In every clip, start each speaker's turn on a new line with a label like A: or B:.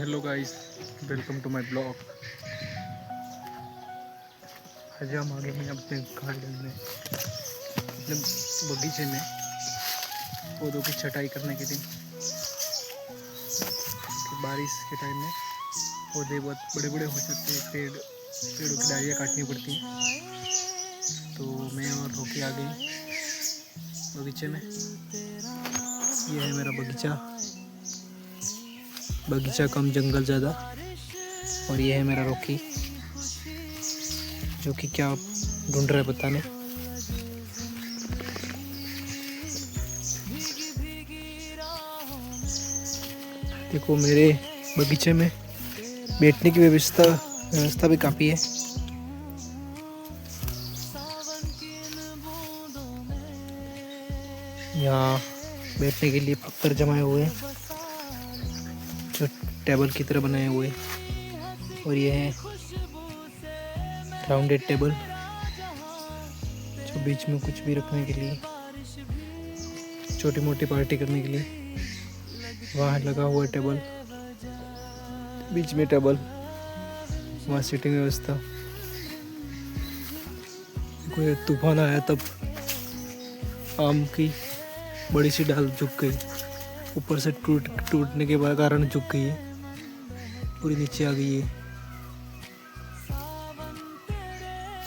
A: Hello guys, welcome to my blog. आज हम आगे हैं अपने गार्डन में, अपने बगीचे में पौधों की छटाई करने के लिए। कि बारिश के टाइम में पौधे बहुत बड़े बड़े हो जाते हैं, पेड़ों की डालियाँ काटनी पड़ती हैं। तो मैं और रोकी आ गई बगीचे में। ये है मेरा बगीचा कम जंगल ज़्यादा। और ये है मेरा रोकी, जो कि क्या ढूंढ रहा है पता नहीं। देखो मेरे बगीचे में बैठने की व्यवस्था भी काफ़ी है। यहाँ बैठने के लिए पत्थर जमाए हुए हैं जो टेबल की तरह बनाए हुए हैं। और ये है राउंडेड टेबल जो बीच में कुछ भी रखने के लिए, छोटी मोटी पार्टी करने के लिए। वहाँ लगा हुआ टेबल, बीच में टेबल, वहाँ सीटिंग व्यवस्था। कोई तूफान आया तब आम की बड़ी सी डाल झुक गई, ऊपर से टूटने के कारण झुक गई है, पूरी नीचे आ गई है।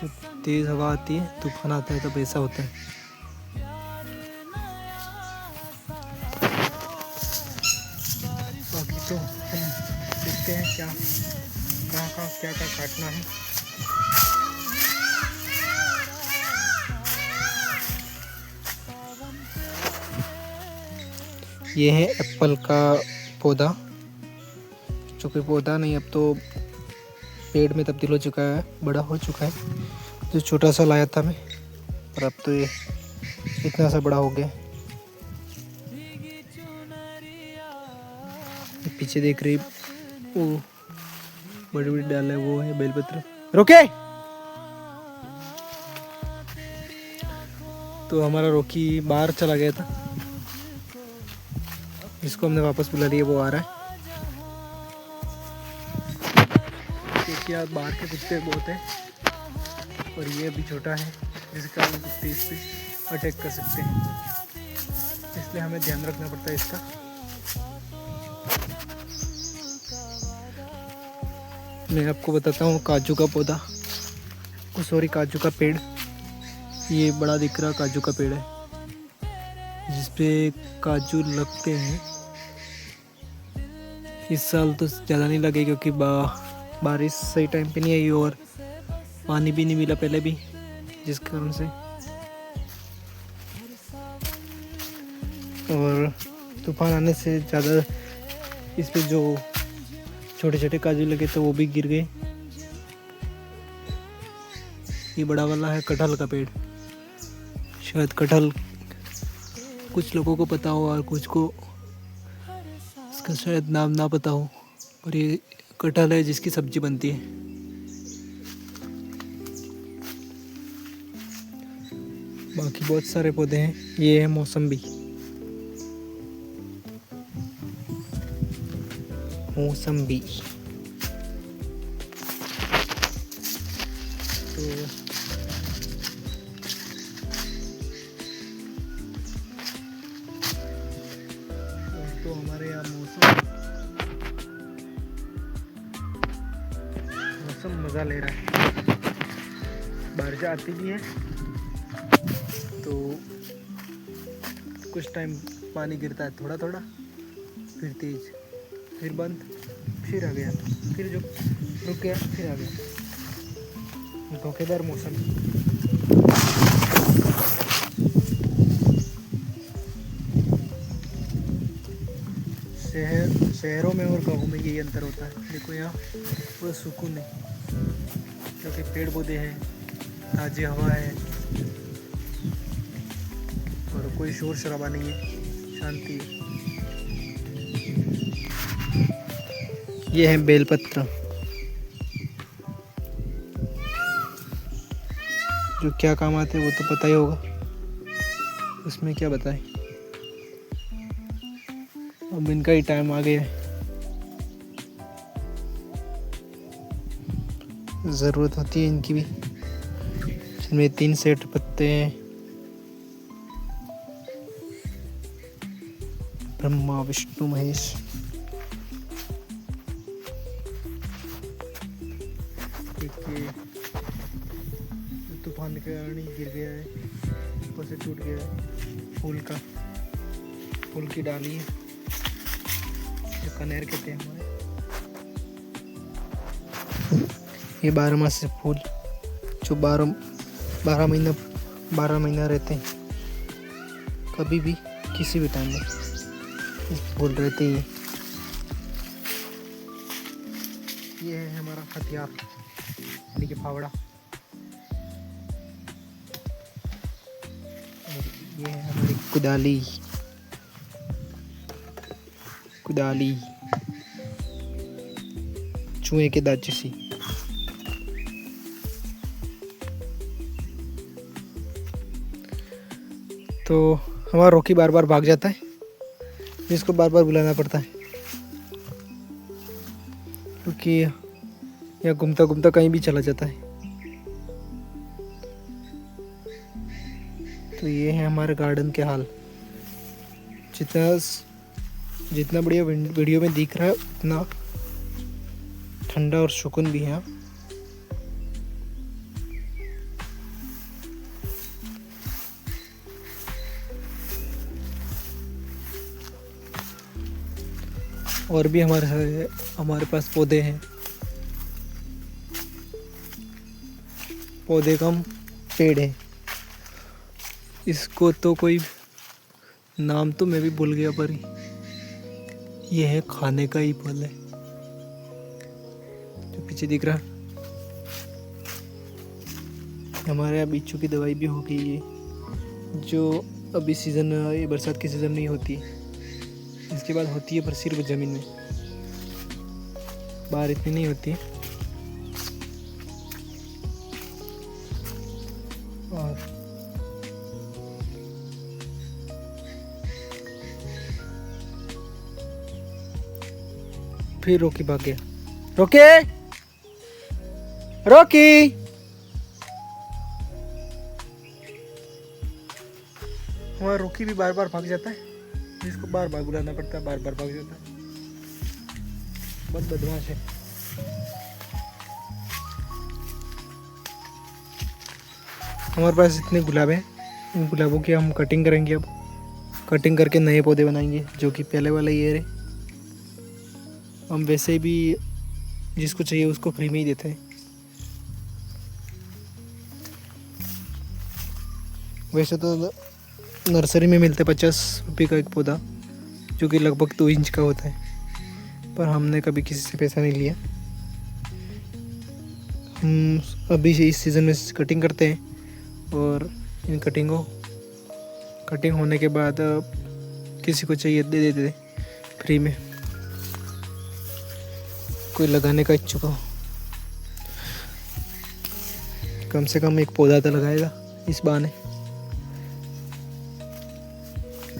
A: जब तेज हवा आती है, तूफान आता है, तब ऐसा होता है। बाकी तो हम देखते हैं कहाँ क्या काटना है। ये है एप्पल का पौधा, जो कि पौधा नहीं, अब तो पेड़ में तब्दील हो चुका है, बड़ा हो चुका है। जो छोटा सा लाया था मैं, और अब तो ये इतना सा बड़ा हो गया। पीछे देख रही वो बड़ी बड़ी डाल है, वो है बेलपत्र। रोके! तो हमारा रोकी बाहर चला गया था, जिसको हमने वापस बुला लिया, वो आ रहा है। देखिए आप, बाहर के कुत्ते बहुत हैं, और ये भी छोटा है, जिसके कारण कुत्ते इस पर अटैक कर सकते हैं, इसलिए हमें ध्यान रखना पड़ता है इसका। मैं आपको बताता हूँ काजू का पौधा, काजू का पेड़। ये बड़ा दिख रहा काजू का पेड़ है, जिसपे काजू लगते हैं। इस साल तो ज़्यादा नहीं लगे, क्योंकि बारिश सही टाइम पे नहीं आई और पानी भी नहीं मिला पहले भी, जिस कारण से। और तूफान आने से ज़्यादा इस पे जो छोटे छोटे काजू लगे तो वो भी गिर गए। ये बड़ा वाला है कटहल का पेड़। शायद कटहल कुछ लोगों को पता हो और कुछ को इसका शायद नाम ना पता हो। और ये कटहल है जिसकी सब्जी बनती है। बाकी बहुत सारे पौधे हैं। ये है मौसम्बी। तो हमारे यहाँ मौसम मज़ा ले रहा है। बारिश आती भी है तो कुछ टाइम पानी गिरता है, थोड़ा थोड़ा, फिर तेज, फिर बंद, फिर आ गया, फिर जो रुक गया, फिर आ गया। धोखेदार मौसम। शहरों में और गाँवों में यही अंतर होता है। देखो यहाँ पूरा सुकून है, क्योंकि पेड़ पौधे हैं, ताज़ी हवा है, और कोई शोर शराबा नहीं है, शांति है। ये है बेलपत्र, जो क्या काम आते हैं वो तो पता ही होगा, उसमें क्या बताएं। अब इनका ही टाइम आ गया है। ज़रूरत होती है इनकी भी, जिनमें 3 सेट पत्ते हैं। ब्रह्मा विष्णु महेश। देखिए तूफान के कारण ही गिर गया है, ऊपर से टूट गया है। फूल की डाली है, जो कनेर कहते हैं हमारे। ये 12 मास से फूल जो 12 महीना रहते हैं, कभी भी किसी भी टाइम में फूल रहते ही। ये है हमारा हथियार यानी कि फावड़ा। ये है हमारी कुदाली चूहे के दांत जैसी। तो हमारा रॉकी बार बार भाग जाता है, जिसको बार बार बुलाना पड़ता है, क्योंकि यह घूमता घूमता कहीं भी चला जाता है। तो ये है हमारे गार्डन के हाल। जितना बढ़िया वीडियो में दिख रहा है, उतना ठंडा और सुकून भी है। और भी हमारे पास पौधे हैं, पौधे कम पेड़ है। इसको तो कोई नाम तो मैं भी भूल गया, पर ये है खाने का ही फल है, जो पीछे दिख रहा। हमारे यहाँ बिच्छू की दवाई भी हो गई है, जो अभी सीज़न, ये बरसात की सीज़न नहीं होती, इसके बाद होती है, पर सिर्फ ज़मीन में, बाहर इतनी नहीं होती। और फिर रॉकी भाग गया। रॉकी हमारा रॉकी भी बार बार भाग जाता है, जिसको बार बार बुलाना पड़ता है, बार बार भाग जाता है। बहुत बदमाश है। हमारे पास इतने गुलाब हैं, इन गुलाबों की हम कटिंग करेंगे। अब कटिंग करके नए पौधे बनाएंगे, जो कि पहले वाला ये रहे। हम वैसे भी जिसको चाहिए उसको फ्री में ही देते हैं। वैसे तो नर्सरी में मिलते 50 रुपये का एक पौधा, जो कि लगभग 2 इंच का होता है, पर हमने कभी किसी से पैसा नहीं लिया। हम अभी से इस सीज़न में कटिंग करते हैं, और इन कटिंग होने के बाद किसी को चाहिए दे देते फ्री में, कोई लगाने का इच्छुक हो। कम से कम एक पौधा तो लगाएगा इस बहाने,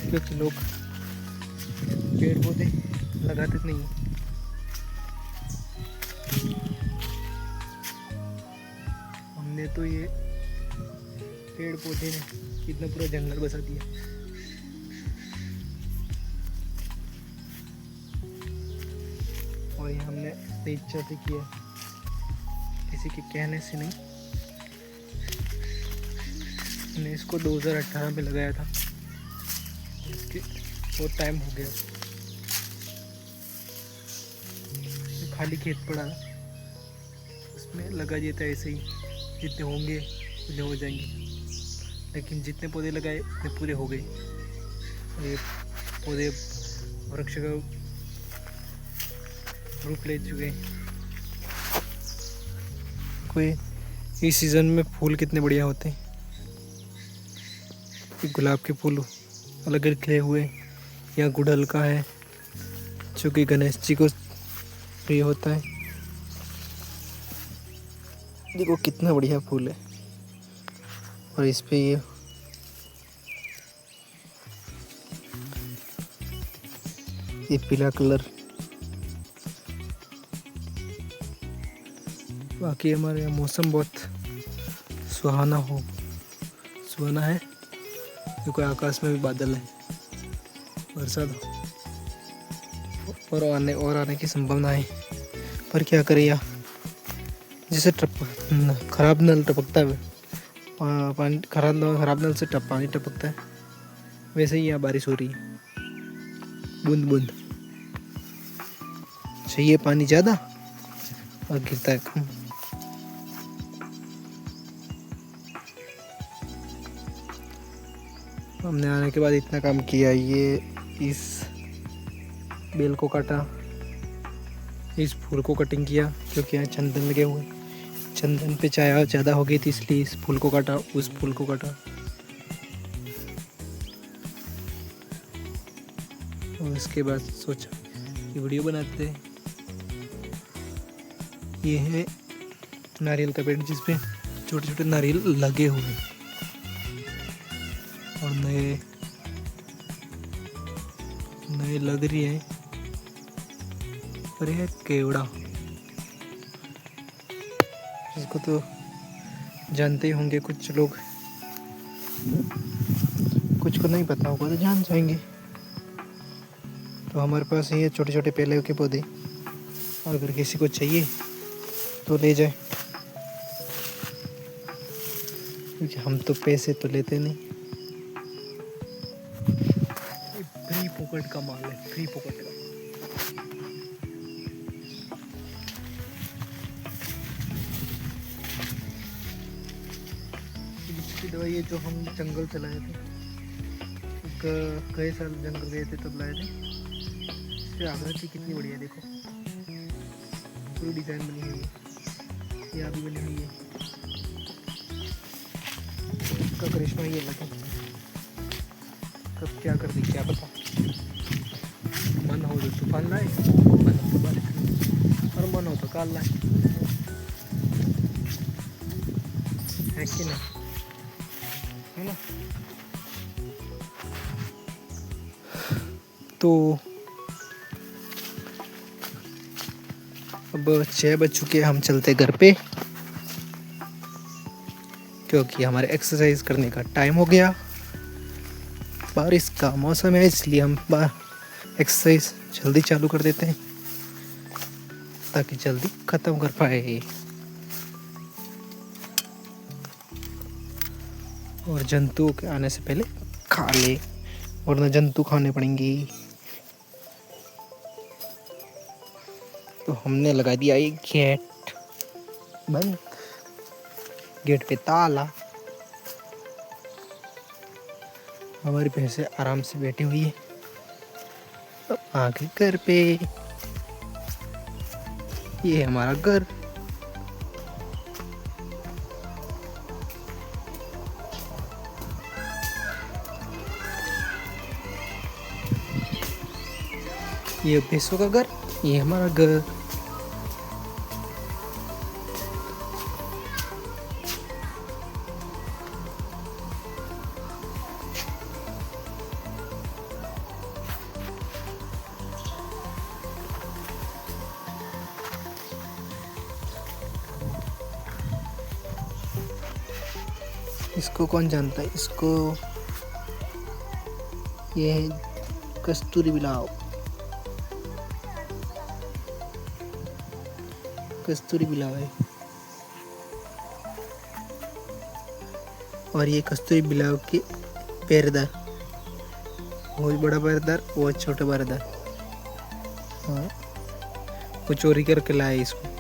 A: क्योंकि लोग पेड़ पौधे लगाते नहीं हैं। हमने तो ये पेड़ पौधे ने इतना पूरा जंगल बसा दिया। और ये हमने अपनी इच्छा से किया, किसी के कहने से नहीं। हमने इसको 2018 में लगाया था, इसके बहुत टाइम हो गया। खाली खेत पड़ा, उसमें लगा देता है ऐसे ही, जितने होंगे उतने हो जाएंगे। लेकिन जितने पौधे लगाए उतने पूरे हो गए। ये पौधे वृक्ष का रूप ले चुके हैं। कोई इस सीज़न में फूल कितने बढ़िया होते हैं। गुलाब के फूल अलग अलग खिले हुए, या गुड़हल का है, जो कि गणेश जी को प्रिय होता है। देखो कितना बढ़िया फूल है। और इस पे ये पीला कलर, बाकी हमारे यहाँ मौसम बहुत सुहाना है, क्योंकि आकाश में भी बादल है, बरसात और आने की संभावना है। पर क्या करें यार, जैसे खराब नल टपकता है, पानी खराब नल से पानी टपकता है, वैसे ही यहाँ बारिश हो रही है, बूंद बूंद। चाहिए पानी ज़्यादा और गिरता है कम। हमने आने के बाद इतना काम किया, ये इस बेल को काटा, इस फूल को कटिंग किया, क्योंकि यहाँ चंदन लगे हुए, चंदन पे छाया ज़्यादा हो गई थी, इसलिए इस फूल को काटा, उस फूल को काटा। और उसके बाद सोचा कि वीडियो बनाते हैं। ये है नारियल का पेड़, जिसपे छोटे छोटे नारियल लगे हुए हैं और नए लग रही है। और यह केवड़ा, जिसको तो जानते ही होंगे कुछ लोग, कुछ को नहीं पता होगा तो जान जाएंगे। तो हमारे पास ये छोटे छोटे पेले के पौधे, अगर किसी को चाहिए तो ले जाए, क्योंकि हम तो पैसे तो लेते नहीं। फ्री पॉकेट का माल है, फ्री पॉकेट का। इसकी दवाई है जो हम जंगल से लाए थे, कई साल जंगल गए थे तब लाए थे। इसकी आकृति कितनी बढ़िया, देखो पूरी डिजाइन बनी हुई है, यहाँ भी बनी हुई है। इसका करिश्मा ये लगा, कब क्या कर दी क्या पता। मन हो तो तूफान लाए, मन हो तो बारिश, और मन हो तो काल लाए, है कि नहीं, है ना। तो अब 6 बज चुके, हम चलते घर पे, क्योंकि हमारे एक्सरसाइज करने का टाइम हो गया। बारिश का मौसम है, इसलिए हम एक्सरसाइज जल्दी चालू कर देते हैं, ताकि जल्दी ख़त्म कर पाए और जंतुओं के आने से पहले खा ले, वरना जंतु खाने पड़ेंगे। तो हमने लगा दिया एक गेट बंद, गेट पे ताला। हमारी भैंसें आराम से बैठी हुई है। अब आगे घर पे, ये है हमारा घर। ये भैंसों का घर, ये हमारा घर। इसको कौन जानता है, इसको ये है कस्तूरी बिलाव, कस्तूरी बिलाव है। और ये कस्तूरी बिलाव के पैरदार, वो बड़ा पैरदार, वो छोटा पैरदार। हाँ, वो चोरी करके लाए इसको।